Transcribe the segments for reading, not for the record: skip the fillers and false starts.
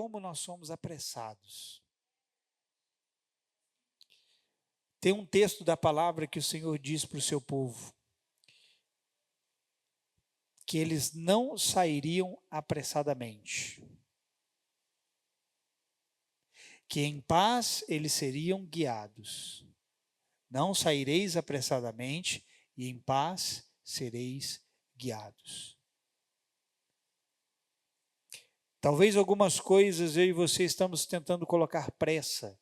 como nós somos apressados. Tem um texto da palavra que o Senhor diz para o seu povo, que eles não sairiam apressadamente, que em paz eles seriam guiados. Não saireis apressadamente, e em paz sereis guiados. Talvez algumas coisas eu e você estamos tentando colocar pressa,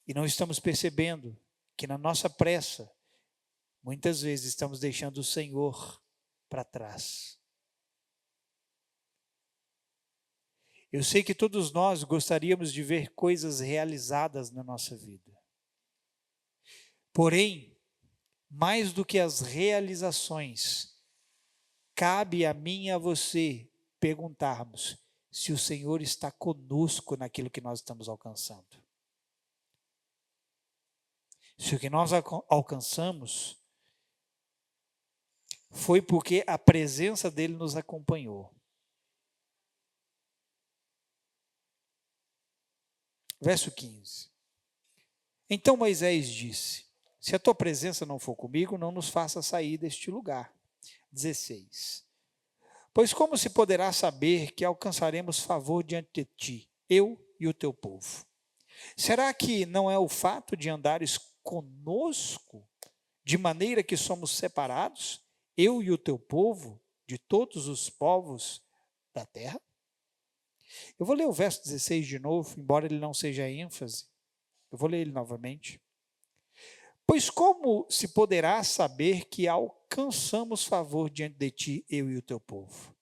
e não estamos percebendo que na nossa pressa, muitas vezes estamos deixando o Senhor para trás. Eu sei que todos nós gostaríamos de ver coisas realizadas na nossa vida. Porém, mais do que as realizações, cabe a mim e a você perguntarmos se o Senhor está conosco naquilo que nós estamos alcançando. Se o que nós alcançamos foi porque a presença dele nos acompanhou. Verso 15. Então Moisés disse: se a tua presença não for comigo, não nos faça sair deste lugar. 16. Pois como se poderá saber que alcançaremos favor diante de ti, eu e o teu povo? Será que não é o fato de andares conosco, de maneira que somos separados, eu e o teu povo, de todos os povos da terra? Eu vou ler o verso 16 de novo, embora ele não seja ênfase. Eu vou ler ele novamente. Pois como se poderá saber que alcançamos favor diante de ti, eu e o teu povo?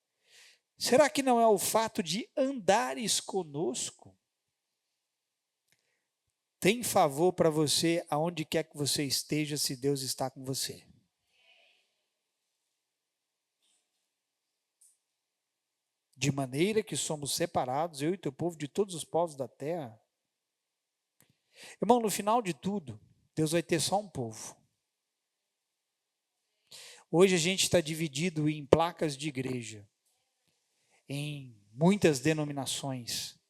Será que não é o fato de andares conosco? Tem favor para você aonde quer que você esteja, se Deus está com você. De maneira que somos separados, eu e teu povo, de todos os povos da terra. Irmão, no final de tudo, Deus vai ter só um povo. Hoje a gente está dividido em placas de igreja, em muitas denominações.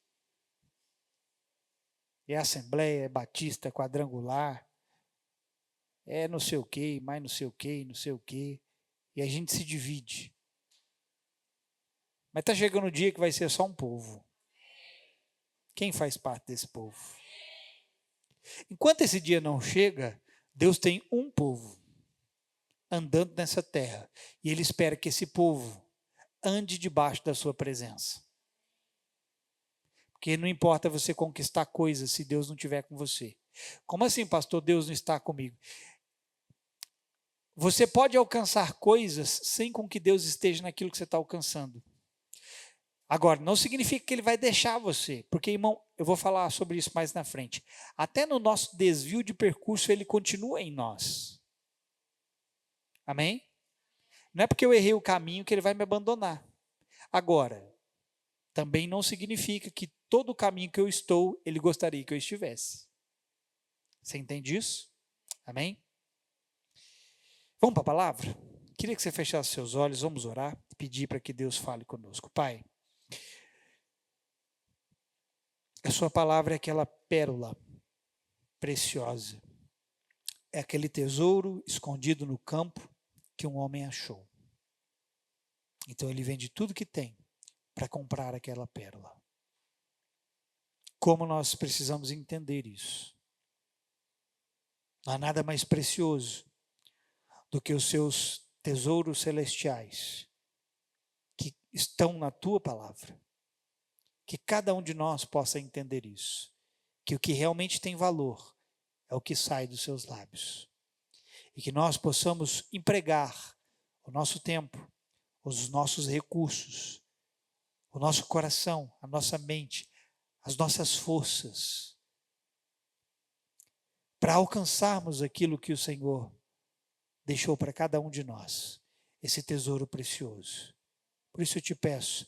É Assembleia, é Batista, é Quadrangular, é não sei o quê, mais não sei o quê, não sei o quê. E a gente se divide. Mas está chegando o dia que vai ser só um povo. Quem faz parte desse povo? Enquanto esse dia não chega, Deus tem um povo andando nessa terra. E Ele espera que esse povo ande debaixo da sua presença. Porque não importa você conquistar coisas se Deus não estiver com você. Como assim, pastor, Deus não está comigo? Você pode alcançar coisas sem com que Deus esteja naquilo que você está alcançando. Agora, não significa que Ele vai deixar você. Porque, irmão, eu vou falar sobre isso mais na frente. Até no nosso desvio de percurso, Ele continua em nós. Amém? Não é porque eu errei o caminho que Ele vai me abandonar. Agora, também não significa que todo o caminho que eu estou, Ele gostaria que eu estivesse. Você entende isso? Amém? Vamos para a palavra? Queria que você fechasse seus olhos, vamos orar, pedir para que Deus fale conosco. Pai, a sua palavra é aquela pérola preciosa. É aquele tesouro escondido no campo que um homem achou. Então ele vende tudo que tem para comprar aquela pérola. Como nós precisamos entender isso? Não há nada mais precioso do que os seus tesouros celestiais que estão na tua palavra. Que cada um de nós possa entender isso. Que o que realmente tem valor é o que sai dos seus lábios. E que nós possamos empregar o nosso tempo, os nossos recursos, o nosso coração, a nossa mente, as nossas forças, para alcançarmos aquilo que o Senhor deixou para cada um de nós, esse tesouro precioso. Por isso eu te peço,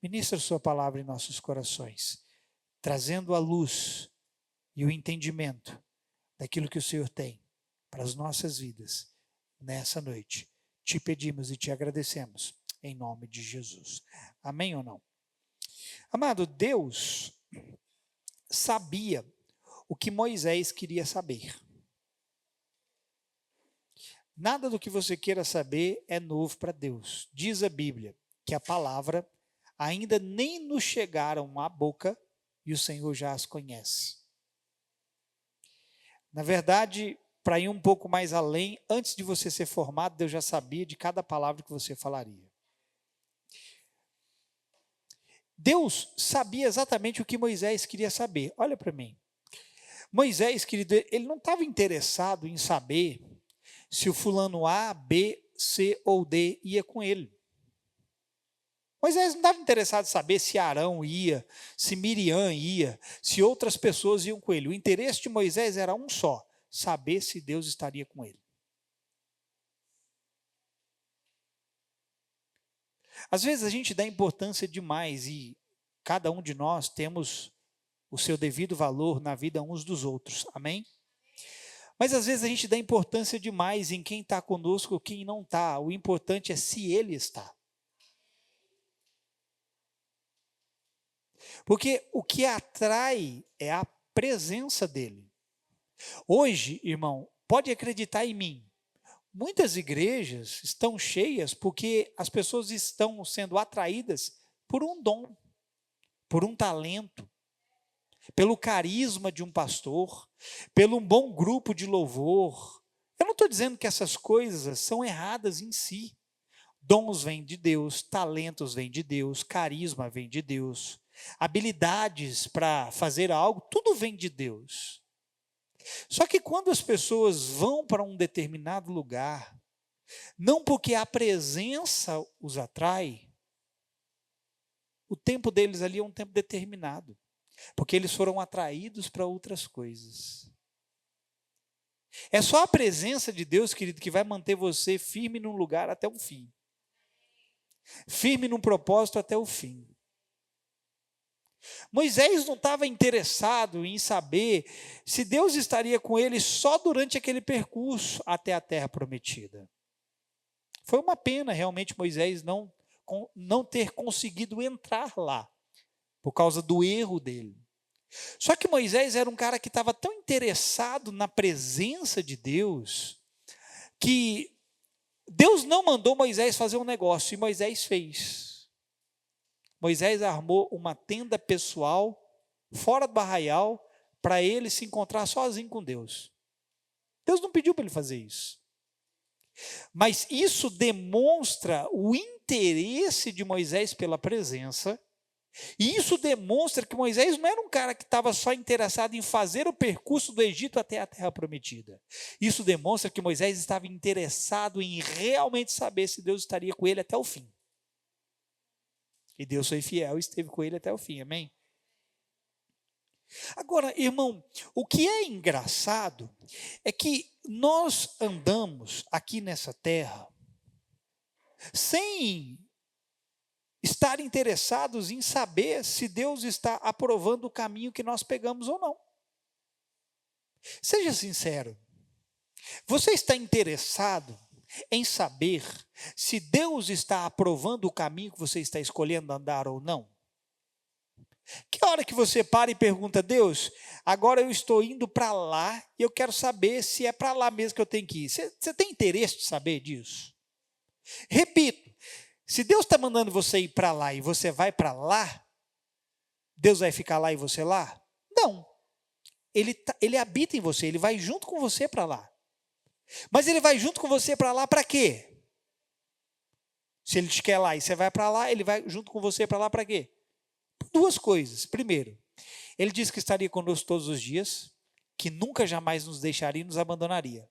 ministra a sua palavra em nossos corações, trazendo a luz e o entendimento daquilo que o Senhor tem para as nossas vidas nessa noite. Te pedimos e te agradecemos em nome de Jesus. Amém ou não? Amado, Deus sabia o que Moisés queria saber. Nada do que você queira saber é novo para Deus. Diz a Bíblia que a palavra ainda nem nos chegaram à boca e o Senhor já as conhece. Na verdade, para ir um pouco mais além, antes de você ser formado, Deus já sabia de cada palavra que você falaria. Deus sabia exatamente o que Moisés queria saber. Olha para mim. Moisés, querido, ele não estava interessado em saber se o fulano A, B, C ou D ia com ele. Moisés não estava interessado em saber se Arão ia, se Miriam ia, se outras pessoas iam com ele. O interesse de Moisés era um só: saber se Deus estaria com ele. Às vezes a gente dá importância demais e cada um de nós temos o seu devido valor na vida uns dos outros. Amém? Mas às vezes a gente dá importância demais em quem está conosco ou quem não está. O importante é se ele está. Porque o que atrai é a presença dele. Hoje, irmão, pode acreditar em mim. Muitas igrejas estão cheias porque as pessoas estão sendo atraídas por um dom, por um talento, pelo carisma de um pastor, pelo um bom grupo de louvor. Eu não estou dizendo que essas coisas são erradas em si. Dons vêm de Deus, talentos vêm de Deus, carisma vem de Deus, habilidades para fazer algo, tudo vem de Deus. Só que quando as pessoas vão para um determinado lugar, não porque a presença os atrai, o tempo deles ali é um tempo determinado, porque eles foram atraídos para outras coisas. É só a presença de Deus, querido, que vai manter você firme num lugar até o fim. Firme num propósito até o fim. Moisés não estava interessado em saber se Deus estaria com ele só durante aquele percurso até a terra prometida. Foi uma pena realmente Moisés não ter conseguido entrar lá, por causa do erro dele. Só que Moisés era um cara que estava tão interessado na presença de Deus, que Deus não mandou Moisés fazer um negócio, e Moisés fez. Moisés armou uma tenda pessoal, fora do arraial, para ele se encontrar sozinho com Deus. Deus não pediu para ele fazer isso. Mas isso demonstra o interesse de Moisés pela presença, e isso demonstra que Moisés não era um cara que estava só interessado em fazer o percurso do Egito até a terra prometida. Isso demonstra que Moisés estava interessado em realmente saber se Deus estaria com ele até o fim. E Deus foi fiel e esteve com ele até o fim, amém? Agora, irmão, o que é engraçado é que nós andamos aqui nessa terra sem estar interessados em saber se Deus está aprovando o caminho que nós pegamos ou não. Seja sincero, você está interessado em saber se Deus está aprovando o caminho que você está escolhendo andar ou não? Que hora que você para e pergunta: Deus, agora eu estou indo para lá e eu quero saber se é para lá mesmo que eu tenho que ir. Você tem interesse de saber disso? Repito, se Deus está mandando você ir para lá e você vai para lá, Deus vai ficar lá e você lá? Não. Ele habita em você, ele vai junto com você para lá. Mas ele vai junto com você para lá para quê? Se ele te quer lá e você vai para lá, ele vai junto com você para lá para quê? Duas coisas. Primeiro, ele disse que estaria conosco todos os dias, que nunca jamais nos deixaria e nos abandonaria.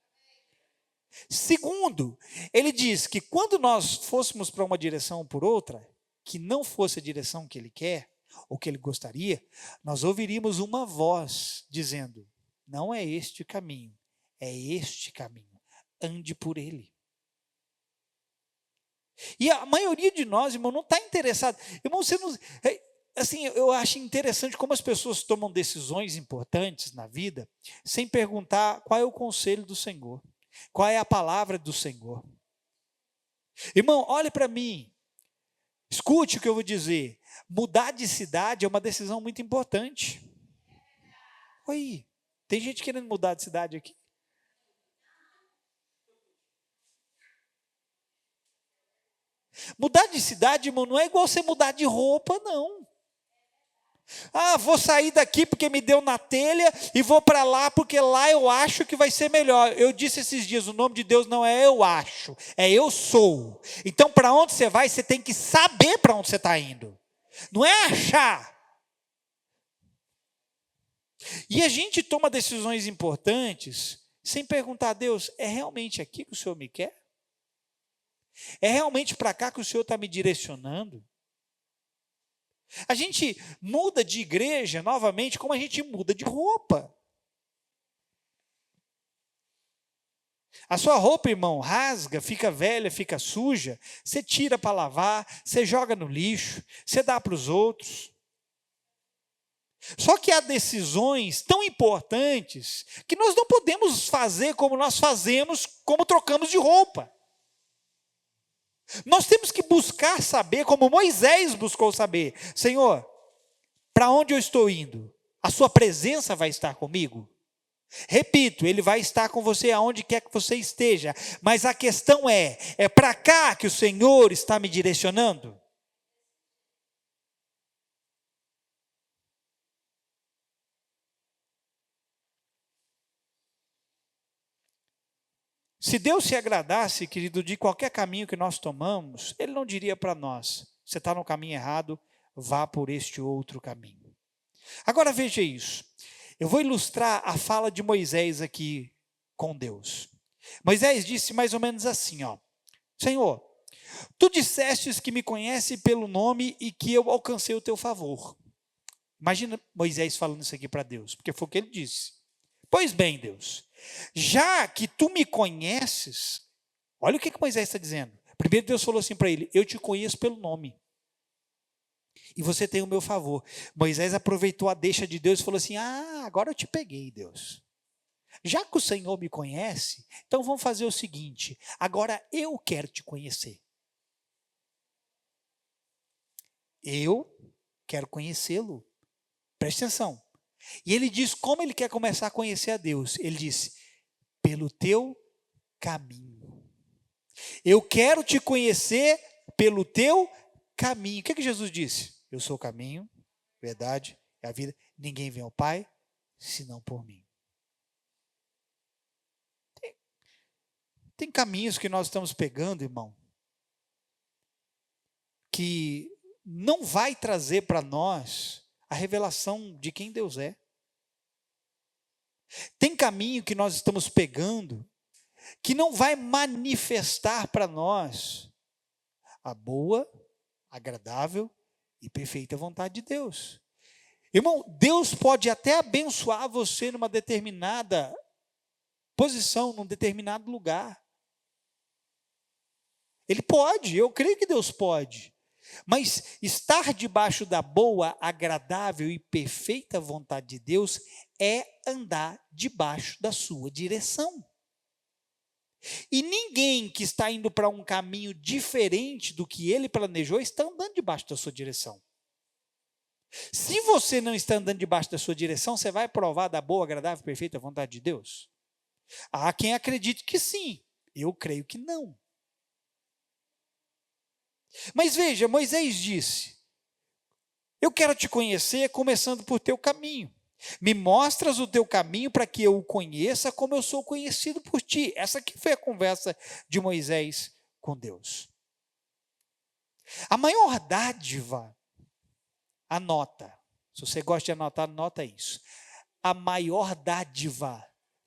Segundo, ele diz que quando nós fôssemos para uma direção ou por outra, que não fosse a direção que ele quer, ou que ele gostaria, nós ouviríamos uma voz dizendo: não é este caminho, é este caminho, ande por ele. E a maioria de nós, irmão, não está interessado. Irmão, você não... Assim, eu acho interessante como as pessoas tomam decisões importantes na vida sem perguntar qual é o conselho do Senhor, qual é a palavra do Senhor. Irmão, olhe para mim, escute o que eu vou dizer. Mudar de cidade é uma decisão muito importante. Oi, tem gente querendo mudar de cidade aqui? Mudar de cidade, irmão, não é igual você mudar de roupa, não. Ah, vou sair daqui porque me deu na telha e vou para lá porque lá eu acho que vai ser melhor. Eu disse esses dias, o nome de Deus não é eu acho, é eu sou. Então, para onde você vai, você tem que saber para onde você está indo. Não é achar. E a gente toma decisões importantes sem perguntar a Deus, é realmente aqui que o Senhor me quer? É realmente para cá que o Senhor está me direcionando? A gente muda de igreja novamente como a gente muda de roupa. A sua roupa, irmão, rasga, fica velha, fica suja, você tira para lavar, você joga no lixo, você dá para os outros. Só que há decisões tão importantes que nós não podemos fazer como nós fazemos, como trocamos de roupa. Nós temos que buscar saber, como Moisés buscou saber. Senhor, para onde eu estou indo? A sua presença vai estar comigo? Repito, Ele vai estar com você aonde quer que você esteja. Mas a questão é para cá que o Senhor está me direcionando? Se Deus se agradasse, querido, de qualquer caminho que nós tomamos, Ele não diria para nós, você está no caminho errado, vá por este outro caminho. Agora veja isso, eu vou ilustrar a fala de Moisés aqui com Deus. Moisés disse mais ou menos assim, Senhor, tu dissestes que me conhece pelo nome e que eu alcancei o teu favor. Imagina Moisés falando isso aqui para Deus, porque foi o que ele disse. Pois bem, Deus, já que tu me conheces, olha o que Moisés está dizendo. Primeiro Deus falou assim para ele, eu te conheço pelo nome. E você tem o meu favor. Moisés aproveitou a deixa de Deus e falou assim, agora eu te peguei, Deus. Já que o Senhor me conhece, então vamos fazer o seguinte, agora eu quero te conhecer. Eu quero conhecê-lo. Preste atenção. E ele diz como ele quer começar a conhecer a Deus. Ele diz, pelo teu caminho. Eu quero te conhecer pelo teu caminho. O que Jesus disse? Eu sou o caminho, verdade, é a vida. Ninguém vem ao Pai, senão por mim. Tem caminhos que nós estamos pegando, irmão, que não vai trazer para nós a revelação de quem Deus é. Tem caminho que nós estamos pegando que não vai manifestar para nós a boa, agradável e perfeita vontade de Deus. Irmão, Deus pode até abençoar você numa determinada posição, num determinado lugar. Ele pode, eu creio que Deus pode. Mas estar debaixo da boa, agradável e perfeita vontade de Deus é andar debaixo da sua direção. E ninguém que está indo para um caminho diferente do que ele planejou está andando debaixo da sua direção. Se você não está andando debaixo da sua direção, você vai provar da boa, agradável e perfeita vontade de Deus? Há quem acredite que sim, eu creio que não. Mas veja, Moisés disse, eu quero te conhecer começando por teu caminho. Me mostras o teu caminho para que eu o conheça como eu sou conhecido por ti. Essa aqui foi a conversa de Moisés com Deus. A maior dádiva, anota, se você gosta de anotar, anota isso. A maior dádiva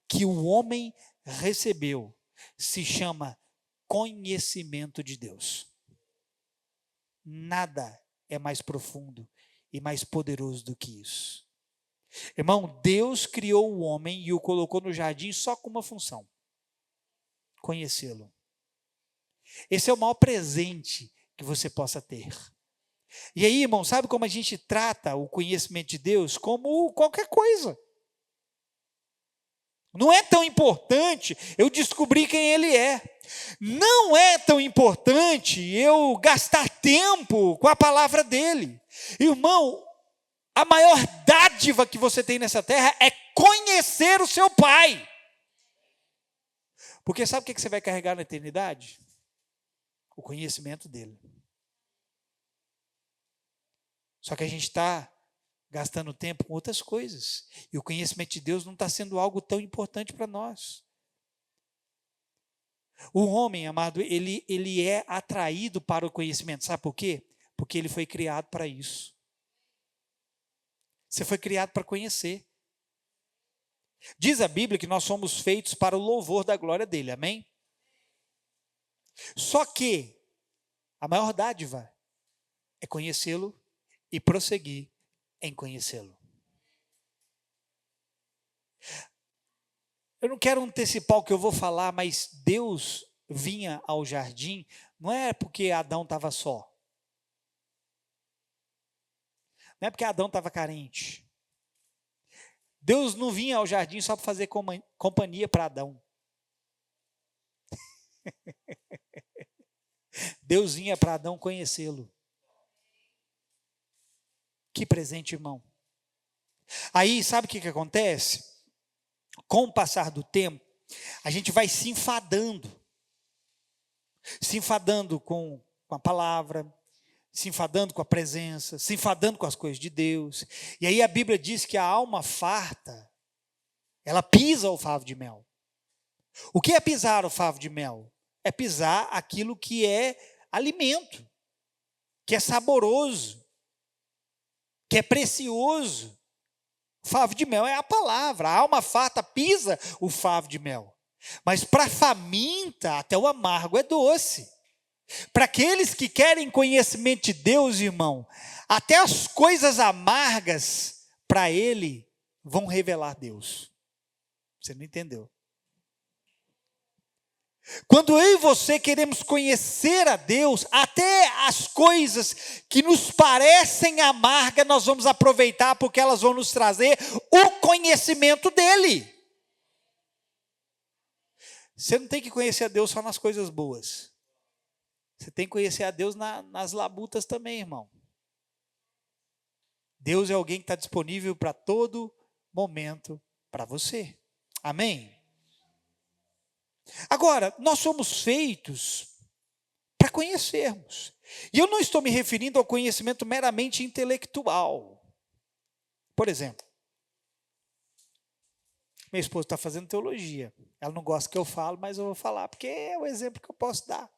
que o homem recebeu se chama conhecimento de Deus. Nada é mais profundo e mais poderoso do que isso. Irmão, Deus criou o homem e o colocou no jardim só com uma função: conhecê-lo. Esse é o maior presente que você possa ter. E aí, irmão, sabe como a gente trata o conhecimento de Deus? Como qualquer coisa. Não é tão importante eu descobrir quem Ele é. Não é tão importante eu gastar tempo com a palavra dEle. Irmão, a maior dádiva que você tem nessa terra é conhecer o seu Pai. Porque sabe o que você vai carregar na eternidade? O conhecimento dele. Só que a gente está gastando tempo com outras coisas. E o conhecimento de Deus não está sendo algo tão importante para nós. O homem, amado, ele é atraído para o conhecimento. Sabe por quê? Porque ele foi criado para isso. Você foi criado para conhecer. Diz a Bíblia que nós somos feitos para o louvor da glória dele, amém? Só que a maior dádiva é conhecê-lo e prosseguir em conhecê-lo. Eu não quero antecipar o que eu vou falar, mas Deus vinha ao jardim, não é porque Adão estava só. Não é porque Adão estava carente. Deus não vinha ao jardim só para fazer companhia para Adão. Deus vinha para Adão conhecê-lo. Que presente, irmão. Aí, sabe o que acontece? Com o passar do tempo, a gente vai se enfadando com a palavra, se enfadando com a presença, se enfadando com as coisas de Deus. E aí a Bíblia diz que a alma farta, ela pisa o favo de mel. O que é pisar o favo de mel? É pisar aquilo que é alimento, que é saboroso, que é precioso. O favo de mel é a palavra. A alma farta pisa o favo de mel. Mas para faminta, até o amargo é doce. Para aqueles que querem conhecimento de Deus, irmão, até as coisas amargas, para ele, vão revelar Deus. Você não entendeu? Quando eu e você queremos conhecer a Deus, até as coisas que nos parecem amargas, nós vamos aproveitar, porque elas vão nos trazer o conhecimento dele. Você não tem que conhecer a Deus só nas coisas boas. Você tem que conhecer a Deus nas labutas também, irmão. Deus é alguém que está disponível para todo momento para você. Amém? Agora, nós somos feitos para conhecermos. E eu não estou me referindo ao conhecimento meramente intelectual. Por exemplo, minha esposa está fazendo teologia. Ela não gosta que eu falo, mas eu vou falar, porque é o exemplo que eu posso dar.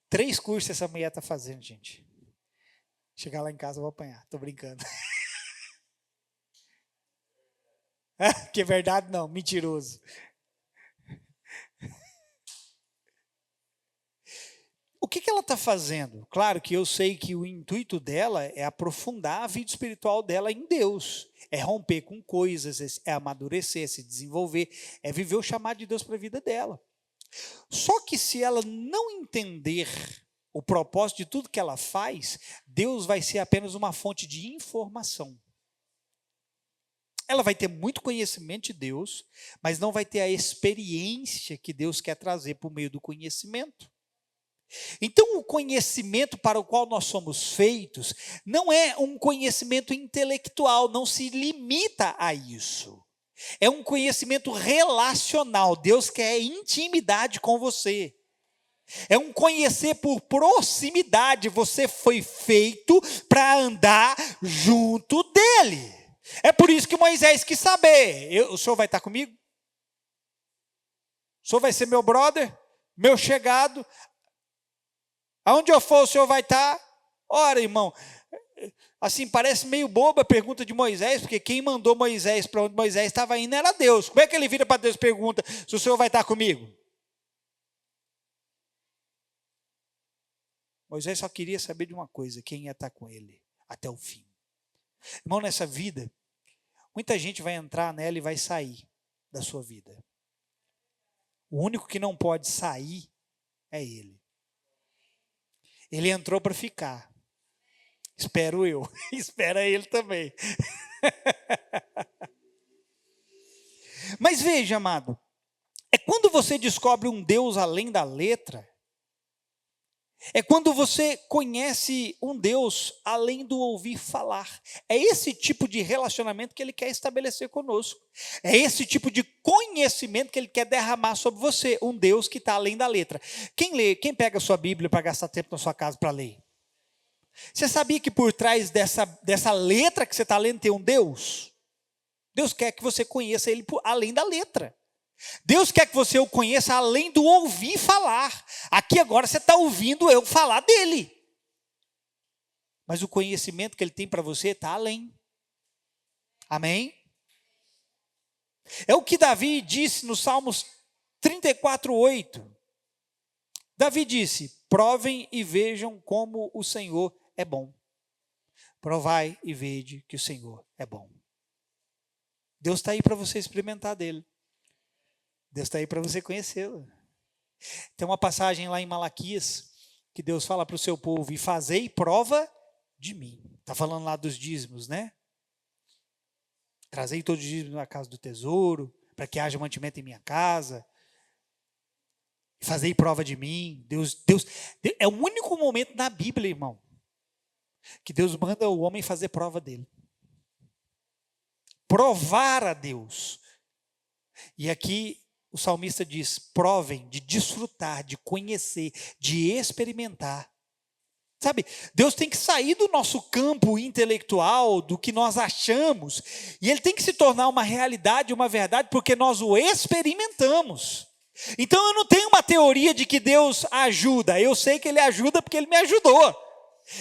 3 cursos essa mulher está fazendo, gente. Chegar lá em casa eu vou apanhar, estou brincando. Que é verdade não, mentiroso. O que ela está fazendo? Claro que eu sei que o intuito dela é aprofundar a vida espiritual dela em Deus. É romper com coisas, é amadurecer, é se desenvolver, é viver o chamado de Deus para a vida dela. Só que se ela não entender o propósito de tudo que ela faz, Deus vai ser apenas uma fonte de informação. Ela vai ter muito conhecimento de Deus, mas não vai ter a experiência que Deus quer trazer por meio do conhecimento. Então, o conhecimento para o qual nós somos feitos não é um conhecimento intelectual, não se limita a isso. É um conhecimento relacional. Deus quer intimidade com você. É um conhecer por proximidade. Você foi feito para andar junto dele. É por isso que Moisés quis saber: o senhor vai estar comigo? O senhor vai ser meu brother? Meu chegado? Aonde eu for, o senhor vai estar? Ora, irmão, assim, parece meio boba a pergunta de Moisés, porque quem mandou Moisés para onde Moisés estava indo era Deus. Como é que ele vira para Deus e pergunta se o senhor vai estar comigo? Moisés só queria saber de uma coisa: quem ia estar com ele até o fim. Irmão, nessa vida, muita gente vai entrar nela e vai sair da sua vida. O único que não pode sair é ele. Ele entrou para ficar. Espero eu. Espera ele também. Mas veja, amado, é quando você descobre um Deus além da letra, É quando você conhece um Deus além do ouvir falar. É esse tipo de relacionamento que Ele quer estabelecer conosco. É esse tipo de conhecimento que Ele quer derramar sobre você. Um Deus que está além da letra. Quem lê, quem pega a sua Bíblia para gastar tempo na sua casa para ler? Você sabia que por trás dessa letra que você está lendo tem um Deus? Deus quer que você conheça Ele além da letra. Deus quer que você o conheça além do ouvir falar. Aqui agora você está ouvindo eu falar dele. Mas o conhecimento que ele tem para você está além. Amém? É o que Davi disse no Salmos 34:8. Davi disse: provem e vejam como o Senhor é bom. Provai e vede que o Senhor é bom. Deus está aí para você experimentar dele. Deus está aí para você conhecê-lo. Tem uma passagem lá em Malaquias que Deus fala para o seu povo: e fazei prova de mim. Está falando lá dos dízimos, né? Trazei todos os dízimos na casa do tesouro, para que haja mantimento em minha casa. E fazei prova de mim. Deus, é o único momento na Bíblia, irmão, que Deus manda o homem fazer prova dele. Provar a Deus. E aqui o salmista diz: provem de desfrutar, de conhecer, de experimentar. Sabe, Deus tem que sair do nosso campo intelectual, do que nós achamos, e Ele tem que se tornar uma realidade, uma verdade, porque nós o experimentamos. Então eu não tenho uma teoria de que Deus ajuda, eu sei que Ele ajuda porque Ele me ajudou.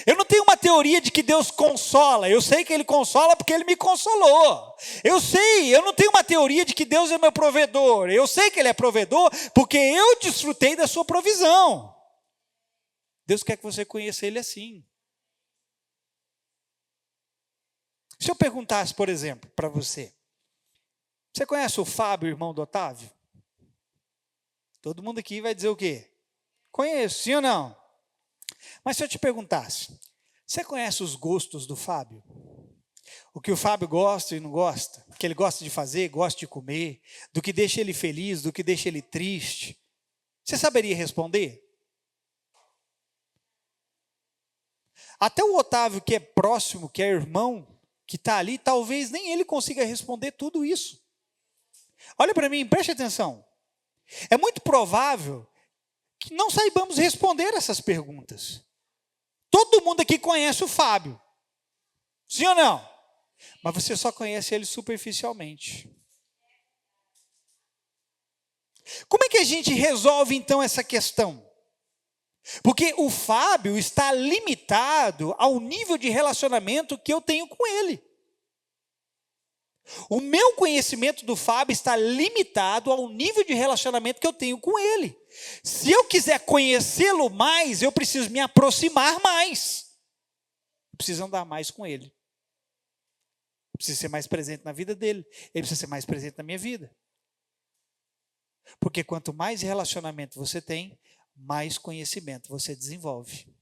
Eu não tenho uma teoria de que Deus consola, eu sei que Ele consola porque Ele me consolou. Eu não tenho uma teoria de que Deus é meu provedor, eu sei que Ele é provedor porque eu desfrutei da sua provisão. Deus quer que você conheça Ele assim. Se eu perguntasse, por exemplo, para você: você conhece o Fábio, irmão do Otávio? Todo mundo aqui vai dizer o quê? Conheço, sim ou não? Mas se eu te perguntasse: você conhece os gostos do Fábio? O que o Fábio gosta e não gosta? O que ele gosta de fazer, gosta de comer? Do que deixa ele feliz, do que deixa ele triste? Você saberia responder? Até o Otávio, que é próximo, que é irmão, que está ali, talvez nem ele consiga responder tudo isso. Olha para mim, preste atenção. É muito provável que não saibamos responder essas perguntas. Todo mundo aqui conhece o Fábio. Sim ou não? Mas você só conhece ele superficialmente. Como é que a gente resolve então essa questão? Porque o Fábio está limitado ao nível de relacionamento que eu tenho com ele. O meu conhecimento do Fábio está limitado ao nível de relacionamento que eu tenho com ele. Se eu quiser conhecê-lo mais, eu preciso me aproximar mais. Eu preciso andar mais com ele. Eu preciso ser mais presente na vida dele. Ele precisa ser mais presente na minha vida. Porque quanto mais relacionamento você tem, mais conhecimento você desenvolve.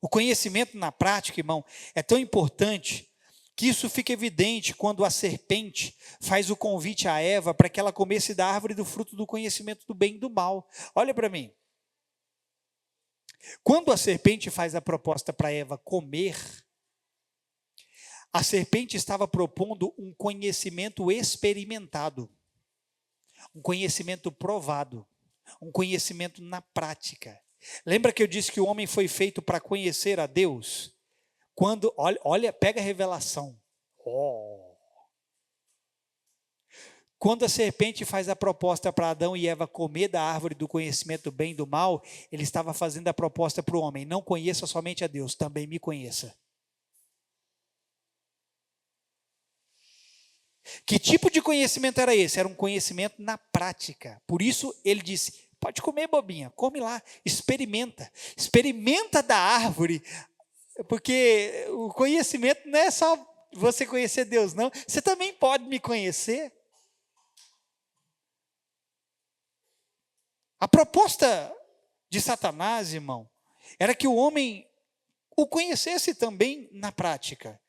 O conhecimento na prática, irmão, é tão importante que isso fica evidente quando a serpente faz o convite a Eva para que ela comesse da árvore do fruto do conhecimento do bem e do mal. Olha para mim. Quando a serpente faz a proposta para Eva comer, a serpente estava propondo um conhecimento experimentado, um conhecimento provado, um conhecimento na prática. Lembra que eu disse que o homem foi feito para conhecer a Deus? Quando, olha, pega a revelação. Quando a serpente faz a proposta para Adão e Eva comer da árvore do conhecimento do bem e do mal, ele estava fazendo a proposta para o homem: não conheça somente a Deus, também me conheça. Que tipo de conhecimento era esse? Era um conhecimento na prática. Por isso ele disse: pode comer, bobinha, come lá, experimenta da árvore, porque o conhecimento não é só você conhecer Deus, não. Você também pode me conhecer. A proposta de Satanás, irmão, era que o homem o conhecesse também na prática.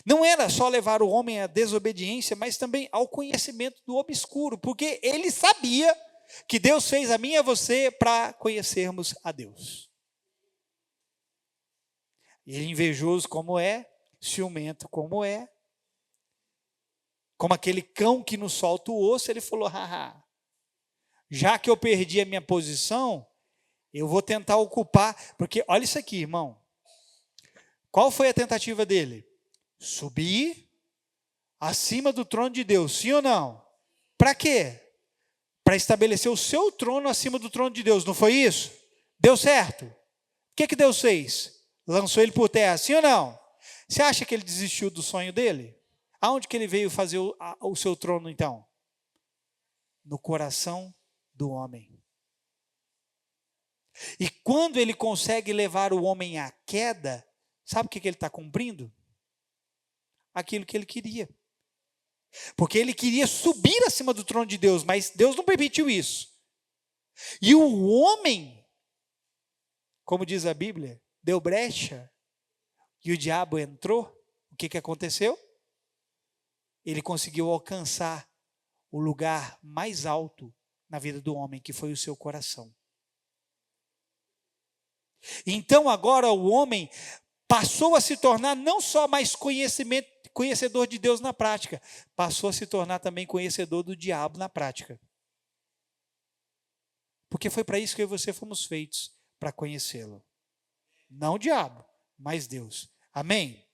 Não era só levar o homem à desobediência, mas também ao conhecimento do obscuro, porque ele sabia que Deus fez a mim e a você para conhecermos a Deus. Ele invejoso como é, ciumento como é, como aquele cão que não solta o osso, ele falou, haha, já que eu perdi a minha posição, eu vou tentar ocupar, porque olha isso aqui, irmão. Qual foi a tentativa dele? Subir acima do trono de Deus, sim ou não? Para quê? Para estabelecer o seu trono acima do trono de Deus, não foi isso? Deu certo? O que Deus fez? Lançou ele por terra, sim ou não? Você acha que ele desistiu do sonho dele? Aonde que ele veio fazer o seu trono então? No coração do homem. E quando ele consegue levar o homem à queda, sabe o que ele está cumprindo? Aquilo que ele queria. Porque ele queria subir acima do trono de Deus, mas Deus não permitiu isso. E o homem, como diz a Bíblia, deu brecha, e o diabo entrou. O que aconteceu? Ele conseguiu alcançar o lugar mais alto na vida do homem, que foi o seu coração. Então agora o homem passou a se tornar não só mais conhecedor de Deus na prática, passou a se tornar também conhecedor do diabo na prática. Porque foi para isso que eu e você fomos feitos, para conhecê-lo. Não o diabo, mas Deus. Amém?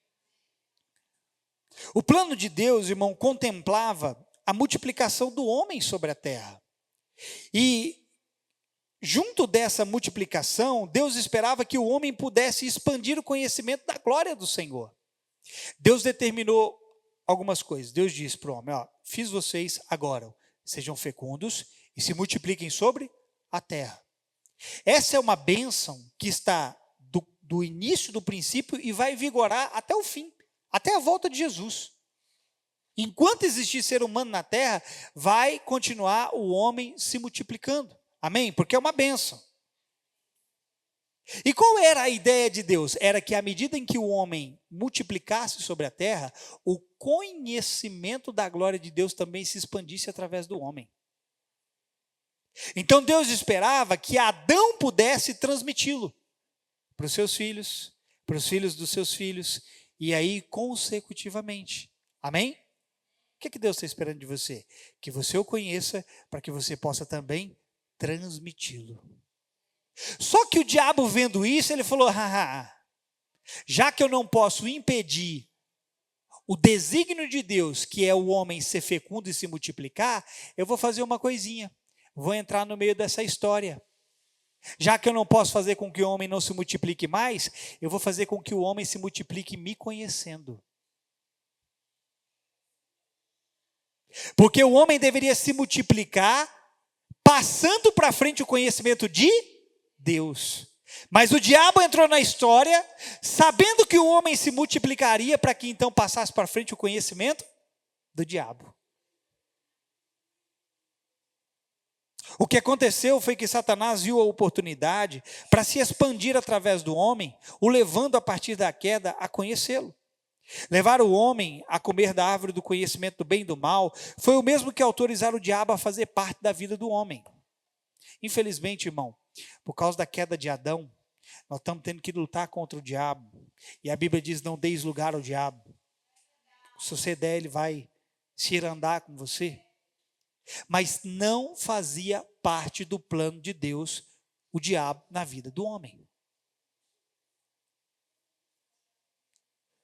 O plano de Deus, irmão, contemplava a multiplicação do homem sobre a terra. E junto dessa multiplicação, Deus esperava que o homem pudesse expandir o conhecimento da glória do Senhor. Deus determinou algumas coisas. Deus disse para o homem, fiz vocês agora, sejam fecundos e se multipliquem sobre a terra. Essa é uma bênção que está do início do princípio e vai vigorar até o fim, até a volta de Jesus. Enquanto existir ser humano na terra, vai continuar o homem se multiplicando. Amém? Porque é uma bênção. E qual era a ideia de Deus? Era que à medida em que o homem multiplicasse sobre a terra, o conhecimento da glória de Deus também se expandisse através do homem. Então Deus esperava que Adão pudesse transmiti-lo para os seus filhos, para os filhos dos seus filhos, e aí consecutivamente. Amém? O que Deus está esperando de você? Que você o conheça, para que você possa também transmiti-lo. Só que o diabo vendo isso, ele falou, já que eu não posso impedir o desígnio de Deus, que é o homem ser fecundo e se multiplicar, eu vou fazer uma coisinha, vou entrar no meio dessa história. Já que eu não posso fazer com que o homem não se multiplique mais, eu vou fazer com que o homem se multiplique me conhecendo. Porque o homem deveria se multiplicar passando para frente o conhecimento de Deus. Mas o diabo entrou na história, sabendo que o homem se multiplicaria para que então passasse para frente o conhecimento do diabo. O que aconteceu foi que Satanás viu a oportunidade para se expandir através do homem, o levando a partir da queda a conhecê-lo. Levar o homem a comer da árvore do conhecimento do bem e do mal foi o mesmo que autorizar o diabo a fazer parte da vida do homem. Infelizmente, irmão, por causa da queda de Adão, nós estamos tendo que lutar contra o diabo. E a Bíblia diz, não deis lugar ao diabo. Se você der, ele vai se ir andar com você. Mas não fazia parte do plano de Deus o diabo na vida do homem.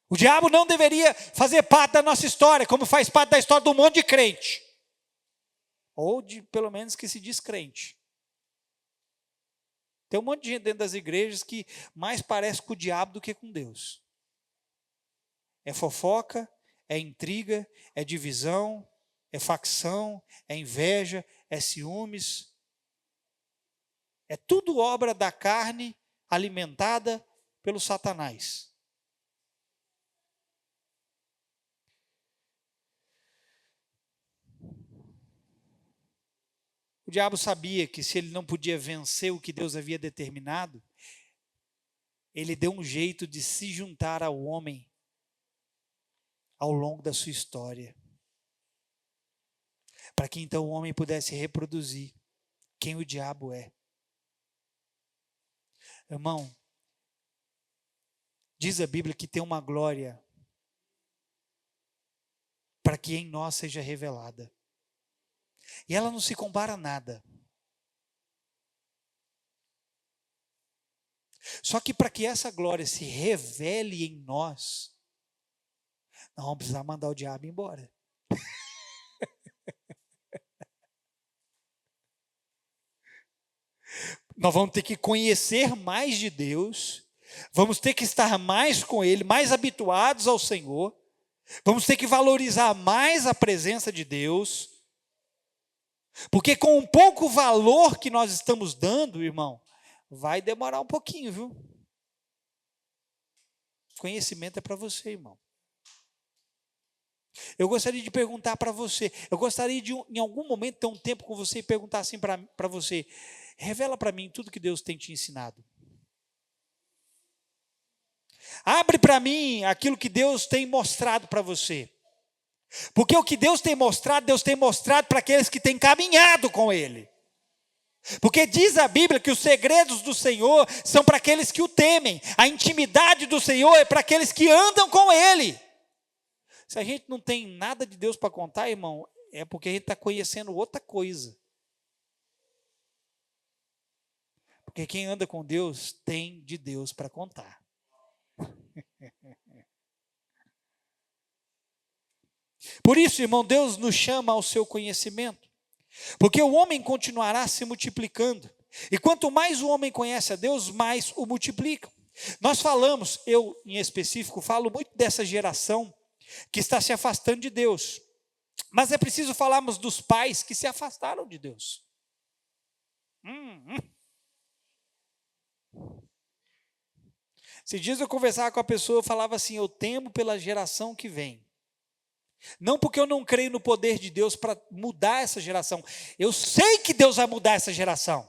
O diabo não deveria fazer parte da nossa história, como faz parte da história de um monte de crente. Ou de, pelo menos, que se diz crente. Tem um monte de gente dentro das igrejas que mais parece com o diabo do que com Deus. É fofoca, é intriga, é divisão, é facção, é inveja, é ciúmes. É tudo obra da carne alimentada pelo Satanás. O diabo sabia que se ele não podia vencer o que Deus havia determinado, ele deu um jeito de se juntar ao homem ao longo da sua história. Para que então o homem pudesse reproduzir. quem o diabo é. Irmão, diz a Bíblia que tem uma glória para que em nós seja revelada. E ela não se compara a nada. Só que para que essa glória se revele em nós, nós vamos precisar mandar o diabo embora. Nós vamos ter que conhecer mais de Deus, vamos ter que estar mais com Ele, mais habituados ao Senhor, vamos ter que valorizar mais a presença de Deus, porque com o pouco valor que nós estamos dando, irmão, vai demorar um pouquinho, viu? Conhecimento é para você, irmão. Eu gostaria de perguntar para você, eu gostaria de em algum momento ter um tempo com você e perguntar assim para você, revela para mim tudo que Deus tem te ensinado. Abre para mim aquilo que Deus tem mostrado para você. Porque o que Deus tem mostrado para aqueles que têm caminhado com Ele. Porque diz a Bíblia que os segredos do Senhor são para aqueles que o temem. A intimidade do Senhor é para aqueles que andam com Ele. Se a gente não tem nada de Deus para contar, irmão, é porque a gente está conhecendo outra coisa. Porque quem anda com Deus tem de Deus para contar. Por isso, irmão, Deus nos chama ao seu conhecimento. Porque o homem continuará se multiplicando. E quanto mais o homem conhece a Deus, mais o multiplicam. Nós falamos, eu em específico, falo muito dessa geração que está se afastando de Deus. Mas é preciso falarmos dos pais que se afastaram de Deus. Esses dias eu conversava com a pessoa, eu falava assim, eu temo pela geração que vem. Não porque eu não creio no poder de Deus para mudar essa geração. Eu sei que Deus vai mudar essa geração.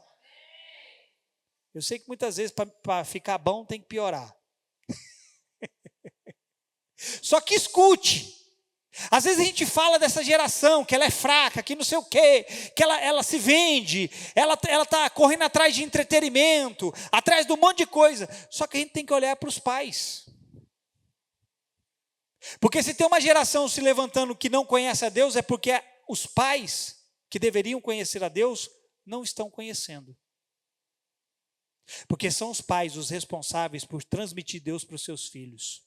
Eu sei que muitas vezes para ficar bom tem que piorar. Só que escute. Às vezes a gente fala dessa geração, que ela é fraca, que não sei o quê, que ela se vende, ela está correndo atrás de entretenimento, atrás de um monte de coisa. Só que a gente tem que olhar para os pais. Porque se tem uma geração se levantando que não conhece a Deus, é porque os pais que deveriam conhecer a Deus não estão conhecendo. Porque são os pais os responsáveis por transmitir Deus para os seus filhos.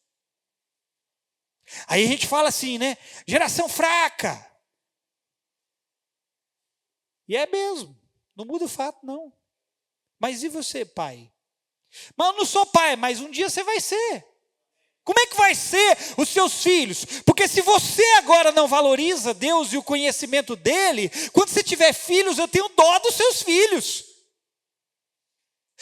Aí a gente fala assim, né? Geração fraca. E é mesmo, não muda o fato não. Mas e você, pai? Mas eu não sou pai, mas um dia você vai ser. Como é que vai ser os seus filhos? Porque se você agora não valoriza Deus e o conhecimento dEle, quando você tiver filhos, eu tenho dó dos seus filhos.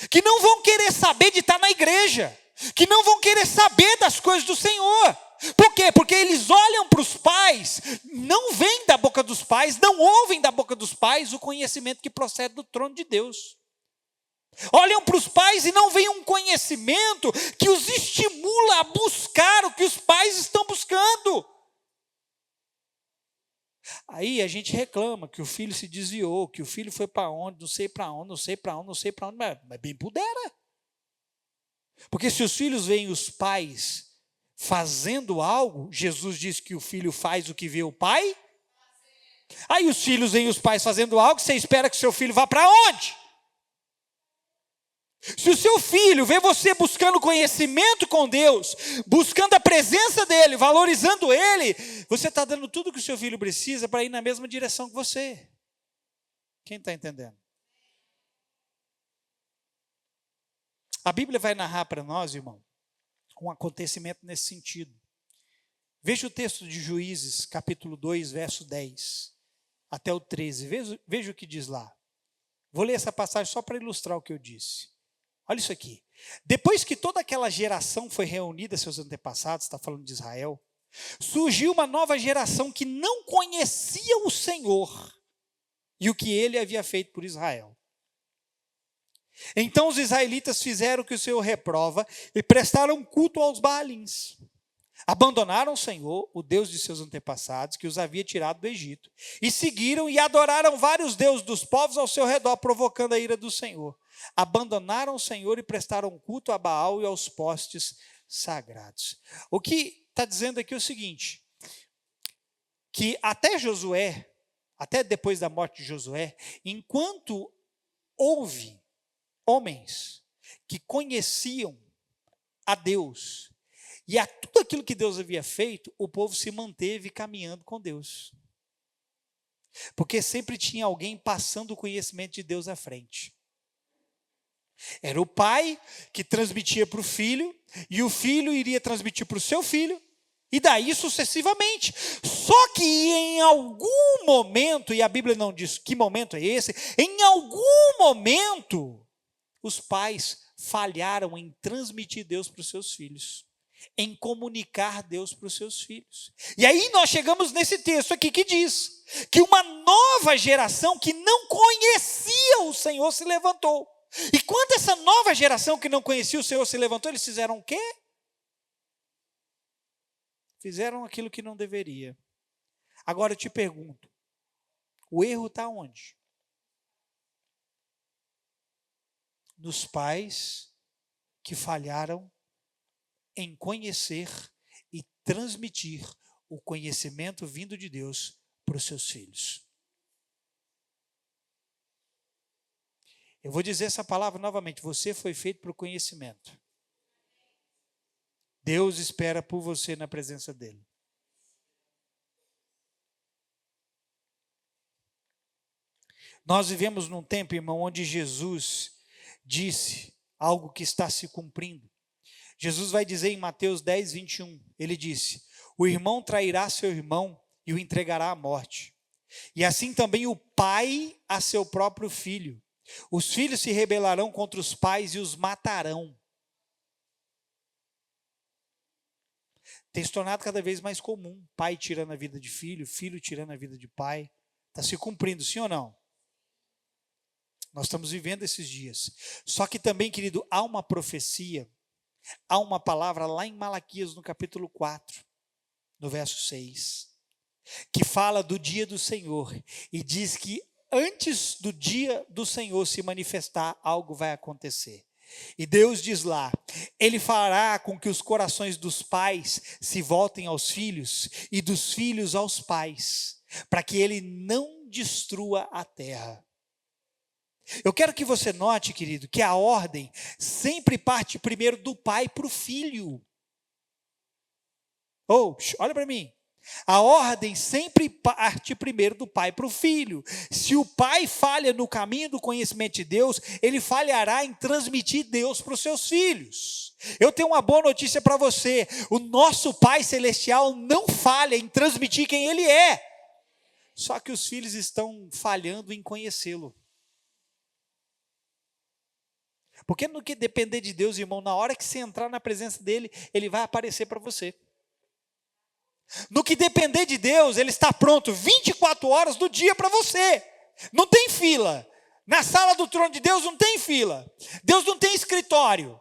Que não vão querer saber de estar na igreja. Que não vão querer saber das coisas do Senhor. Por quê? Porque eles olham para os pais, não vêm da boca dos pais, não ouvem da boca dos pais o conhecimento que procede do trono de Deus. Olham para os pais e não veem um conhecimento que os estimula a buscar o que os pais estão buscando. Aí a gente reclama que o filho se desviou, que o filho foi para onde, não sei para onde, mas bem pudera. Porque se os filhos veem os pais fazendo algo, Jesus diz que o filho faz o que vê o pai. Aí os filhos veem os pais fazendo algo, você espera que o seu filho vá para onde? Se o seu filho vê você buscando conhecimento com Deus, buscando a presença dEle, valorizando Ele, você está dando tudo que o seu filho precisa para ir na mesma direção que você. Quem está entendendo? A Bíblia vai narrar para nós, irmão, um acontecimento nesse sentido. Veja o texto de Juízes, capítulo 2, verso 10, até o 13. Veja o que diz lá. Vou ler essa passagem só para ilustrar o que eu disse. Olha isso aqui. Depois que toda aquela geração foi reunida, seus antepassados, está falando de Israel, surgiu uma nova geração que não conhecia o Senhor e o que Ele havia feito por Israel. Então os israelitas fizeram o que o Senhor reprova e prestaram culto aos Baalins. Abandonaram o Senhor, o Deus de seus antepassados, que os havia tirado do Egito, e seguiram e adoraram vários deuses dos povos ao seu redor, provocando a ira do Senhor. Abandonaram o Senhor e prestaram culto a Baal e aos postes sagrados. O que está dizendo aqui é o seguinte, que até Josué, até depois da morte de Josué, enquanto houve homens que conheciam a Deus e a tudo aquilo que Deus havia feito, o povo se manteve caminhando com Deus. Porque sempre tinha alguém passando o conhecimento de Deus à frente. Era o pai que transmitia para o filho, e o filho iria transmitir para o seu filho, e daí sucessivamente. Só que em algum momento, e a Bíblia não diz que momento é esse, em algum momento, os pais falharam em transmitir Deus para os seus filhos, em comunicar Deus para os seus filhos. E aí nós chegamos nesse texto aqui que diz que uma nova geração que não conhecia o Senhor se levantou. E quando essa nova geração que não conhecia o Senhor se levantou, eles fizeram o quê? Fizeram aquilo que não deveria. Agora eu te pergunto, o erro está onde? Nos pais que falharam em conhecer e transmitir o conhecimento vindo de Deus para os seus filhos. Eu vou dizer essa palavra novamente, você foi feito para o conhecimento. Deus espera por você na presença dEle. Nós vivemos num tempo, irmão, onde Jesus disse algo que está se cumprindo. Jesus vai dizer em Mateus 10, 21, ele disse, o irmão trairá seu irmão e o entregará à morte. E assim também o pai a seu próprio filho. Os filhos se rebelarão contra os pais e os matarão. Tem se tornado cada vez mais comum, pai tirando a vida de filho, filho tirando a vida de pai. Está se cumprindo, sim ou não? Nós estamos vivendo esses dias. Só que também, querido, há uma profecia, há uma palavra lá em Malaquias, no capítulo 4, no verso 6, que fala do dia do Senhor e diz que antes do dia do Senhor se manifestar, algo vai acontecer. E Deus diz lá, Ele fará com que os corações dos pais se voltem aos filhos e dos filhos aos pais, para que Ele não destrua a terra. Eu quero que você note, querido, que a ordem sempre parte primeiro do pai para o filho. Olha para mim. A ordem sempre parte primeiro do pai para o filho. Se o pai falha no caminho do conhecimento de Deus, ele falhará em transmitir Deus para os seus filhos. Eu tenho uma boa notícia para você. O nosso Pai Celestial não falha em transmitir quem Ele é. Só que os filhos estão falhando em conhecê-lo. Porque no que depender de Deus, irmão, na hora que você entrar na presença dEle, Ele vai aparecer para você. No que depender de Deus, Ele está pronto 24 horas do dia para você. Não tem fila. Na sala do trono de Deus não tem fila. Deus não tem escritório.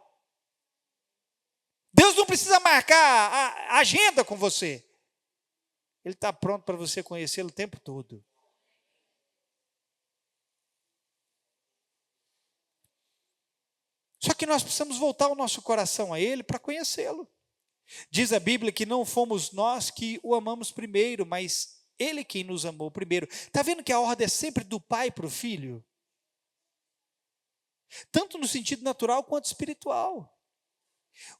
Deus não precisa marcar a agenda com você. Ele está pronto para você conhecê-lo o tempo todo. Só que nós precisamos voltar o nosso coração a Ele para conhecê-lo. Diz a Bíblia que não fomos nós que o amamos primeiro, mas Ele quem nos amou primeiro. Está vendo que a ordem é sempre do pai para o filho? Tanto no sentido natural quanto espiritual.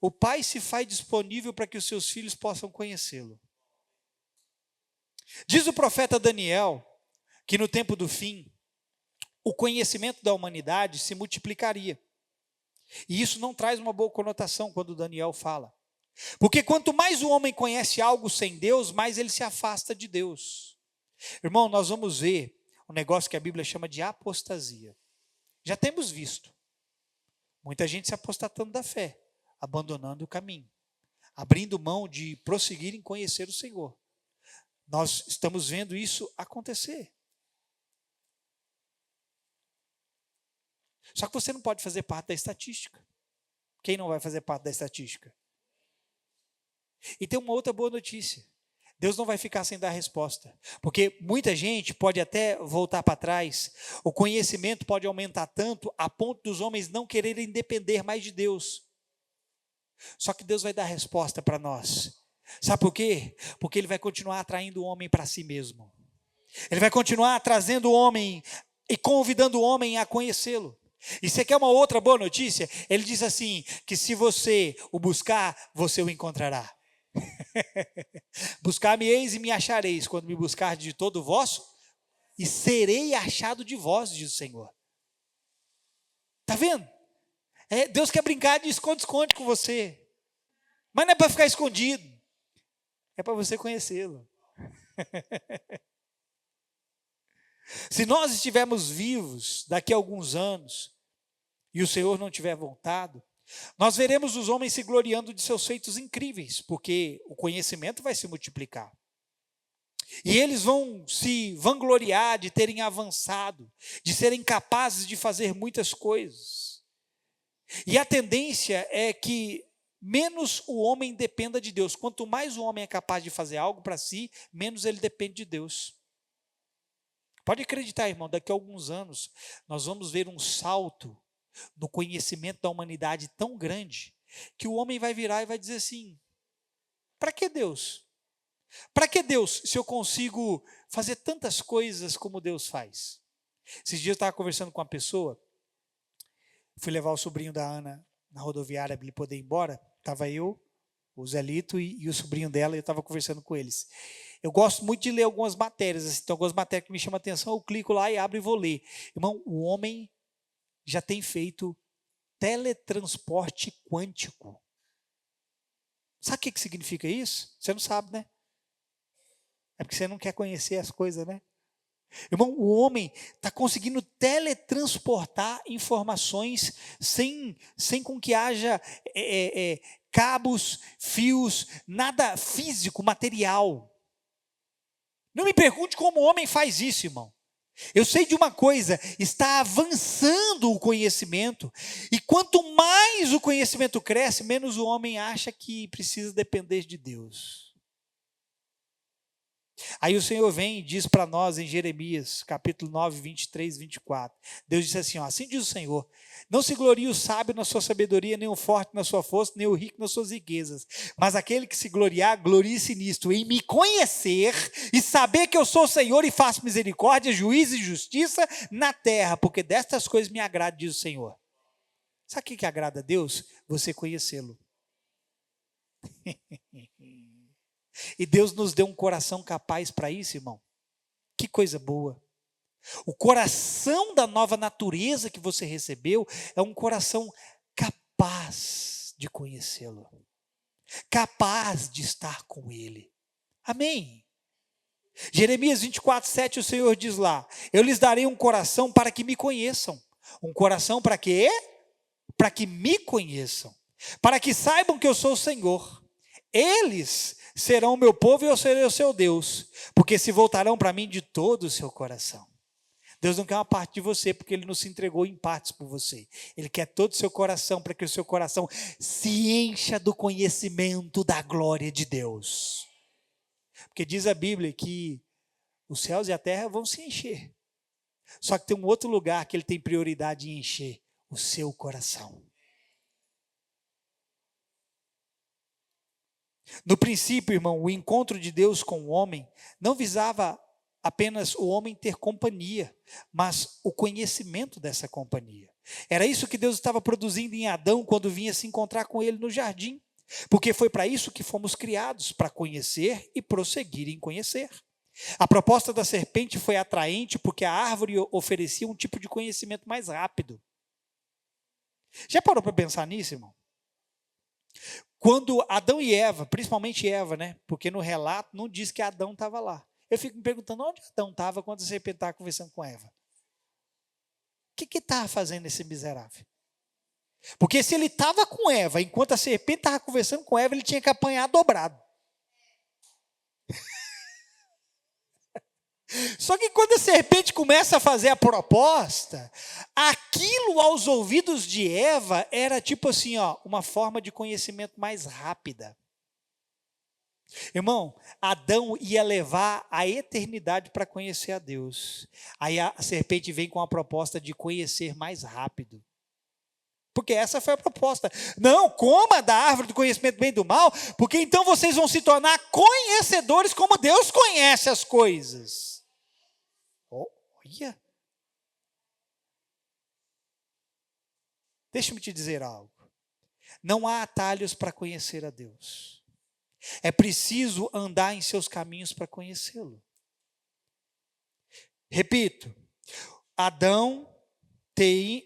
O pai se faz disponível para que os seus filhos possam conhecê-lo. Diz o profeta Daniel que no tempo do fim, o conhecimento da humanidade se multiplicaria. E isso não traz uma boa conotação quando Daniel fala. Porque quanto mais o homem conhece algo sem Deus, mais ele se afasta de Deus. Irmão, nós vamos ver um negócio que a Bíblia chama de apostasia. Já temos visto. Muita gente se apostatando da fé, abandonando o caminho, abrindo mão de prosseguir em conhecer o Senhor. Nós estamos vendo isso acontecer. Só que você não pode fazer parte da estatística. Quem não vai fazer parte da estatística? E tem uma outra boa notícia. Deus não vai ficar sem dar resposta, porque muita gente pode até voltar para trás, o conhecimento pode aumentar tanto a ponto dos homens não quererem depender mais de Deus. Só que Deus vai dar resposta para nós. Sabe por quê? Porque Ele vai continuar atraindo o homem para si mesmo. Ele vai continuar trazendo o homem e convidando o homem a conhecê-lo. E você quer uma outra boa notícia? Ele diz assim, que se você o buscar, você o encontrará. Buscar-me-eis e me achareis, quando me buscar de todo o vosso, e serei achado de vós, diz o Senhor. Está vendo? Deus quer brincar de esconde-esconde com você. Mas não é para ficar escondido. É para você conhecê-lo. Se nós estivermos vivos daqui a alguns anos, e o Senhor não tiver voltado, nós veremos os homens se gloriando de seus feitos incríveis, porque o conhecimento vai se multiplicar. E eles vão se vangloriar de terem avançado, de serem capazes de fazer muitas coisas. E a tendência é que menos o homem dependa de Deus. Quanto mais o homem é capaz de fazer algo para si, menos ele depende de Deus. Pode acreditar, irmão, daqui a alguns anos nós vamos ver um salto no conhecimento da humanidade tão grande, que o homem vai virar e vai dizer assim, para que Deus? Para que Deus, se eu consigo fazer tantas coisas como Deus faz? Esses dias eu estava conversando com uma pessoa, fui levar o sobrinho da Ana na rodoviária para ele poder ir embora, estava eu, o Zelito e o sobrinho dela, e eu estava conversando com eles. Eu gosto muito de ler algumas matérias, assim, então algumas matérias que me chamam a atenção, eu clico lá e abro e vou ler. Irmão, o homem já tem feito teletransporte quântico. Sabe o que significa isso? Você não sabe, né? É porque você não quer conhecer as coisas, né? Irmão, o homem está conseguindo teletransportar informações sem com que haja cabos, fios, nada físico, material. Não me pergunte como o homem faz isso, irmão. Eu sei de uma coisa, está avançando o conhecimento, e quanto mais o conhecimento cresce, menos o homem acha que precisa depender de Deus. Aí o Senhor vem e diz para nós em Jeremias, capítulo 9, 23, 24. Deus disse assim, assim diz o Senhor, não se glorie o sábio na sua sabedoria, nem o forte na sua força, nem o rico nas suas riquezas. Mas aquele que se gloriar, glorie-se nisto, em me conhecer e saber que eu sou o Senhor e faço misericórdia, juízo e justiça na terra, porque destas coisas me agrada, diz o Senhor. Sabe o que agrada a Deus? Você conhecê-lo. E Deus nos deu um coração capaz para isso, irmão. Que coisa boa. O coração da nova natureza que você recebeu é um coração capaz de conhecê-lo, capaz de estar com Ele. Amém? Jeremias 24, 7, o Senhor diz lá, eu lhes darei um coração para que me conheçam. Um coração para quê? Para que me conheçam, para que saibam que eu sou o Senhor. Eles serão o meu povo e eu serei o seu Deus, porque se voltarão para mim de todo o seu coração. Deus não quer uma parte de você, porque Ele não se entregou em partes por você. Ele quer todo o seu coração, para que o seu coração se encha do conhecimento da glória de Deus. Porque diz a Bíblia que os céus e a terra vão se encher. Só que tem um outro lugar que Ele tem prioridade em encher, o seu coração. No princípio, irmão, o encontro de Deus com o homem não visava apenas o homem ter companhia, mas o conhecimento dessa companhia. Era isso que Deus estava produzindo em Adão quando vinha se encontrar com ele no jardim, porque foi para isso que fomos criados, para conhecer e prosseguir em conhecer. A proposta da serpente foi atraente porque a árvore oferecia um tipo de conhecimento mais rápido. Já parou para pensar nisso, irmão? Quando Adão e Eva, principalmente Eva, né? Porque no relato não diz que Adão estava lá. Eu fico me perguntando onde Adão estava quando a serpente estava conversando com Eva. O que estava fazendo esse miserável? Porque se ele estava com Eva, enquanto a serpente estava conversando com Eva, ele tinha que apanhar dobrado. Só que quando a serpente começa a fazer a proposta, aquilo aos ouvidos de Eva era tipo assim, ó, uma forma de conhecimento mais rápida. Irmão, Adão ia levar a eternidade para conhecer a Deus. Aí a serpente vem com a proposta de conhecer mais rápido. Porque essa foi a proposta. Não, coma da árvore do conhecimento do bem e do mal, porque então vocês vão se tornar conhecedores como Deus conhece as coisas. Olha. Deixa-me te dizer algo. Não há atalhos para conhecer a Deus. É preciso andar em seus caminhos para conhecê-lo. Repito, Adão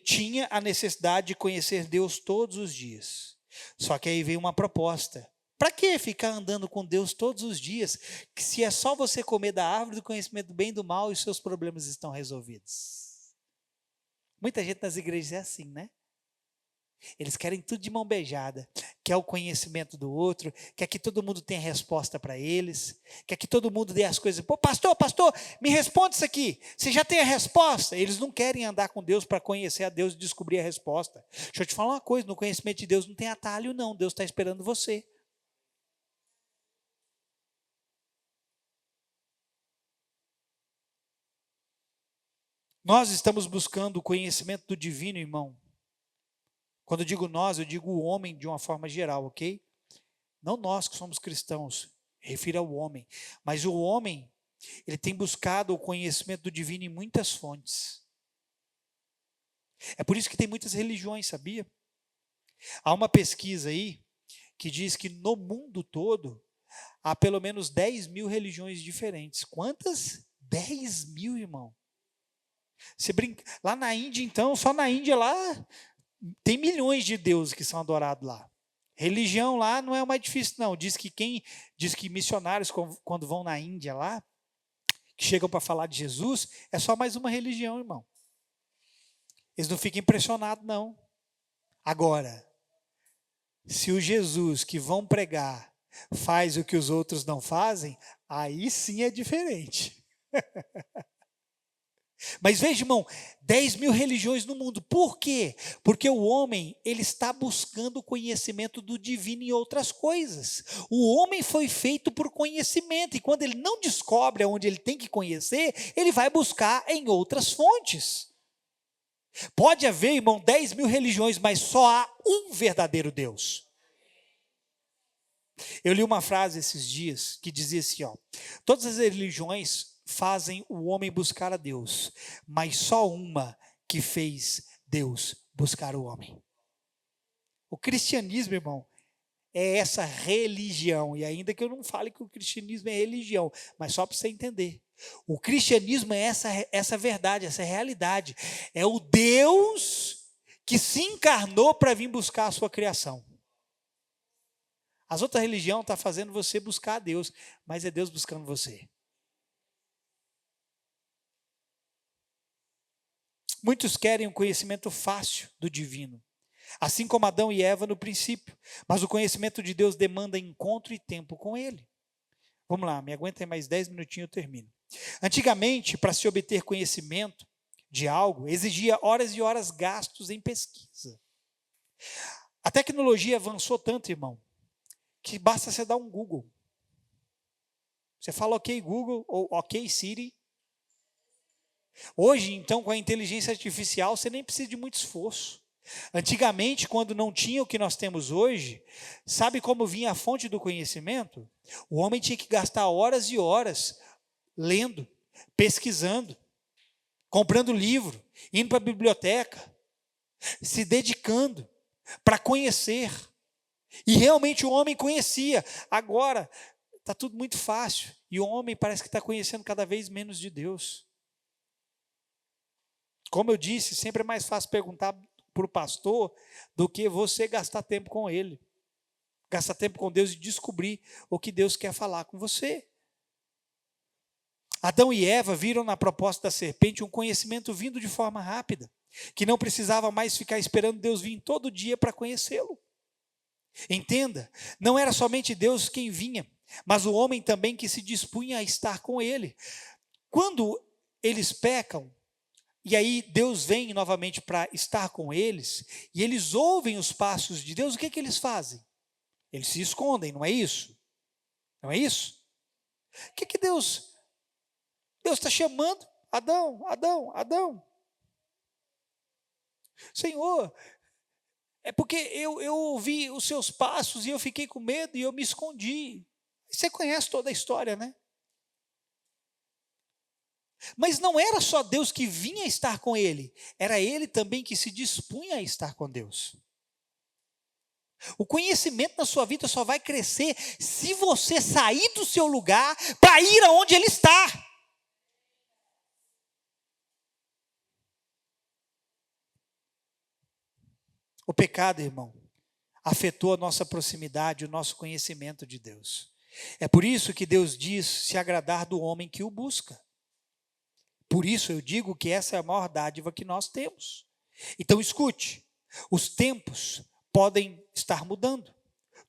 tinha a necessidade de conhecer Deus todos os dias. Só que aí veio uma proposta. Para que ficar andando com Deus todos os dias, que se é só você comer da árvore do conhecimento do bem e do mal e os seus problemas estão resolvidos? Muita gente nas igrejas é assim, né? Eles querem tudo de mão beijada, quer o conhecimento do outro, quer que todo mundo tenha resposta para eles, quer que todo mundo dê as coisas. Pô, pastor, me responde isso aqui, você já tem a resposta? Eles não querem andar com Deus para conhecer a Deus e descobrir a resposta. Deixa eu te falar uma coisa, no conhecimento de Deus não tem atalho não, Deus está esperando você. Nós estamos buscando o conhecimento do divino, irmão. Quando eu digo nós, eu digo o homem de uma forma geral, ok? Não nós que somos cristãos, refiro ao homem. Mas o homem, ele tem buscado o conhecimento do divino em muitas fontes. É por isso que tem muitas religiões, sabia? Há uma pesquisa aí que diz que no mundo todo há pelo menos 10 mil religiões diferentes. Quantas? 10 mil, irmão. Você brinca... Lá na Índia, então, só na Índia lá... Tem milhões de deuses que são adorados lá. Religião lá não é o mais difícil, não. Diz que missionários, quando vão na Índia lá, que chegam para falar de Jesus, é só mais uma religião, irmão. Eles não ficam impressionados, não. Agora, se o Jesus que vão pregar faz o que os outros não fazem, aí sim é diferente. Mas veja, irmão, 10 mil religiões no mundo. Por quê? Porque o homem, ele está buscando o conhecimento do divino em outras coisas. O homem foi feito por conhecimento, e quando ele não descobre onde ele tem que conhecer, ele vai buscar em outras fontes. Pode haver, irmão, 10 mil religiões, mas só há um verdadeiro Deus. Eu li uma frase esses dias que dizia assim, ó: todas as religiões fazem o homem buscar a Deus, mas só uma que fez Deus buscar o homem. O cristianismo, irmão, é essa religião, e ainda que eu não fale que o cristianismo é religião, mas só para você entender, o cristianismo é essa verdade, essa realidade, é o Deus que se encarnou para vir buscar a sua criação. As outras religiões estão fazendo você buscar a Deus, mas é Deus buscando você. Muitos querem um conhecimento fácil do divino, assim como Adão e Eva no princípio, mas o conhecimento de Deus demanda encontro e tempo com Ele. Vamos lá, me aguentem mais 10 minutinhos e eu termino. Antigamente, para se obter conhecimento de algo, exigia horas e horas gastos em pesquisa. A tecnologia avançou tanto, irmão, que basta você dar um Google. Você fala ok Google ou ok Siri. Hoje, então, com a inteligência artificial, você nem precisa de muito esforço. Antigamente, quando não tinha o que nós temos hoje, sabe como vinha a fonte do conhecimento? O homem tinha que gastar horas e horas lendo, pesquisando, comprando livro, indo para a biblioteca, se dedicando para conhecer. E realmente o homem conhecia. Agora, está tudo muito fácil. E o homem parece que está conhecendo cada vez menos de Deus. Como eu disse, sempre é mais fácil perguntar para o pastor do que você gastar tempo com ele. Gastar tempo com Deus e descobrir o que Deus quer falar com você. Adão e Eva viram na proposta da serpente um conhecimento vindo de forma rápida, que não precisava mais ficar esperando Deus vir todo dia para conhecê-lo. Entenda, não era somente Deus quem vinha, mas o homem também que se dispunha a estar com ele. Quando eles pecam, e aí Deus vem novamente para estar com eles, e eles ouvem os passos de Deus, o que eles fazem? Eles se escondem, não é isso? Não é isso? O que Deus está chamando? Adão, Adão, Adão. Senhor, é porque eu ouvi os seus passos e eu fiquei com medo e eu me escondi. Você conhece toda a história, né? Mas não era só Deus que vinha estar com ele, era ele também que se dispunha a estar com Deus. O conhecimento na sua vida só vai crescer se você sair do seu lugar para ir aonde ele está. O pecado, irmão, afetou a nossa proximidade, o nosso conhecimento de Deus. É por isso que Deus diz se agradar do homem que o busca. Por isso eu digo que essa é a maior dádiva que nós temos. Então escute, os tempos podem estar mudando.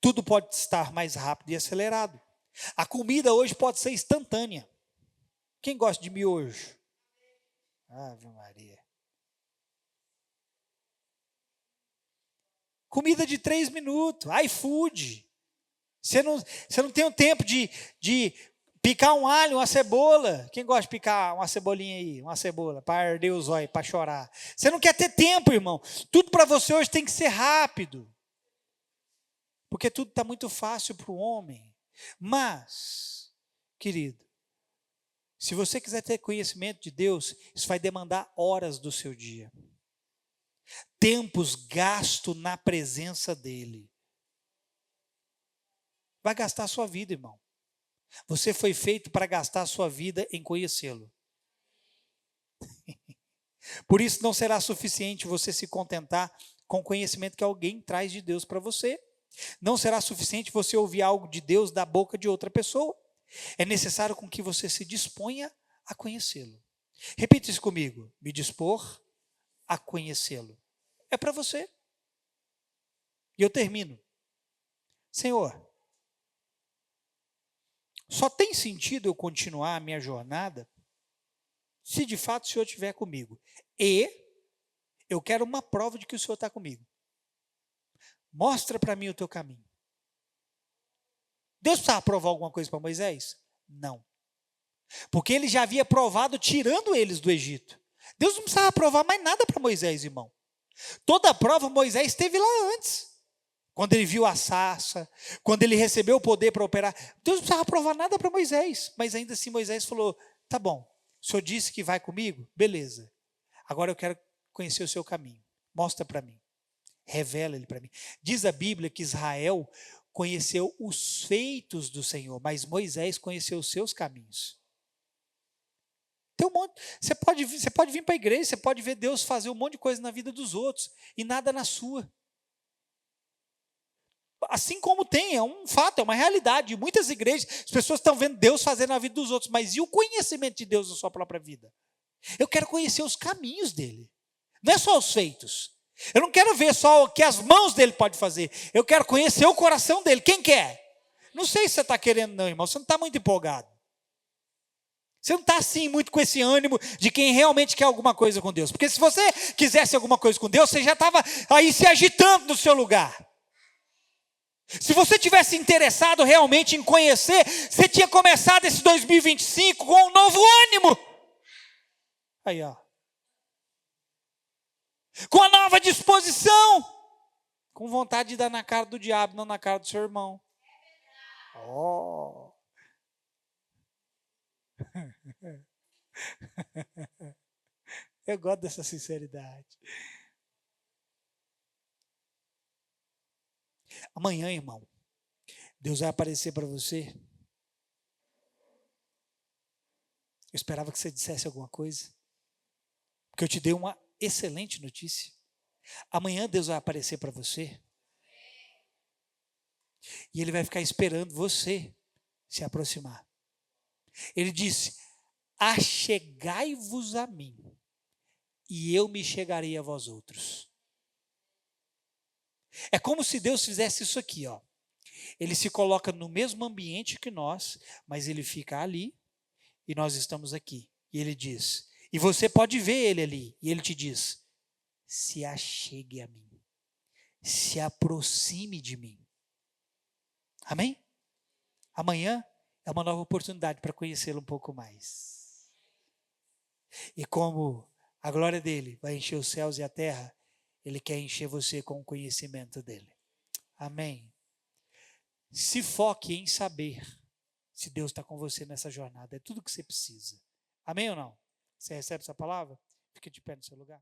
Tudo pode estar mais rápido e acelerado. A comida hoje pode ser instantânea. Quem gosta de miojo? Ave Maria. Comida de 3 minutos, iFood. Você não tem o tempo de picar um alho, uma cebola. Quem gosta de picar uma cebolinha aí, uma cebola, para arder os olhos, para chorar? Você não quer ter tempo, irmão. Tudo para você hoje tem que ser rápido. Porque tudo está muito fácil para o homem. Mas, querido, se você quiser ter conhecimento de Deus, isso vai demandar horas do seu dia. Tempos gasto na presença dEle. Vai gastar a sua vida, irmão. Você foi feito para gastar a sua vida em conhecê-lo. Por isso não será suficiente você se contentar com o conhecimento que alguém traz de Deus para você. Não será suficiente você ouvir algo de Deus da boca de outra pessoa. É necessário com que você se disponha a conhecê-lo. Repita isso comigo. Me dispor a conhecê-lo. É para você. E eu termino. Senhor, só tem sentido eu continuar a minha jornada se de fato o Senhor estiver comigo. E eu quero uma prova de que o Senhor está comigo. Mostra para mim o teu caminho. Deus precisava provar alguma coisa para Moisés? Não. Porque ele já havia provado tirando eles do Egito. Deus não precisava provar mais nada para Moisés, irmão. Toda a prova Moisés esteve lá antes. Quando ele viu a sarça, quando ele recebeu o poder para operar. Deus não precisava provar nada para Moisés. Mas ainda assim Moisés falou, tá bom, o Senhor disse que vai comigo? Beleza. Agora eu quero conhecer o seu caminho. Mostra para mim. Revela ele para mim. Diz a Bíblia que Israel conheceu os feitos do Senhor, mas Moisés conheceu os seus caminhos. Tem um monte, você pode vir para a igreja, você pode ver Deus fazer um monte de coisa na vida dos outros e nada na sua. Assim como tem, é um fato, é uma realidade. Em muitas igrejas, as pessoas estão vendo Deus fazer na vida dos outros, mas e o conhecimento de Deus na sua própria vida? Eu quero conhecer os caminhos dele, não é só os feitos. Eu não quero ver só o que as mãos dele podem fazer, eu quero conhecer o coração dele. Quem quer? Não sei se você está querendo não, irmão, você não está muito empolgado. Você não está assim muito com esse ânimo de quem realmente quer alguma coisa com Deus. Porque se você quisesse alguma coisa com Deus, você já estava aí se agitando no seu lugar. Se você tivesse interessado realmente em conhecer, você tinha começado esse 2025 com um novo ânimo. Aí, ó. Com a nova disposição. Com vontade de dar na cara do diabo, não na cara do seu irmão. Oh. Eu gosto dessa sinceridade. Amanhã, irmão, Deus vai aparecer para você. Eu esperava que você dissesse alguma coisa, porque eu te dei uma excelente notícia. Amanhã Deus vai aparecer para você e Ele vai ficar esperando você se aproximar. Ele disse, achegai-vos a mim e eu me chegarei a vós outros. É como se Deus fizesse isso aqui, ó. Ele se coloca no mesmo ambiente que nós, mas ele fica ali e nós estamos aqui. E ele diz, e você pode ver ele ali, e ele te diz, se achegue a mim, se aproxime de mim. Amém? Amanhã é uma nova oportunidade para conhecê-lo um pouco mais. E como a glória dele vai encher os céus e a terra, ele quer encher você com o conhecimento dele. Amém. Se foque em saber se Deus está com você nessa jornada. É tudo que você precisa. Amém ou não? Você recebe essa palavra? Fique de pé no seu lugar.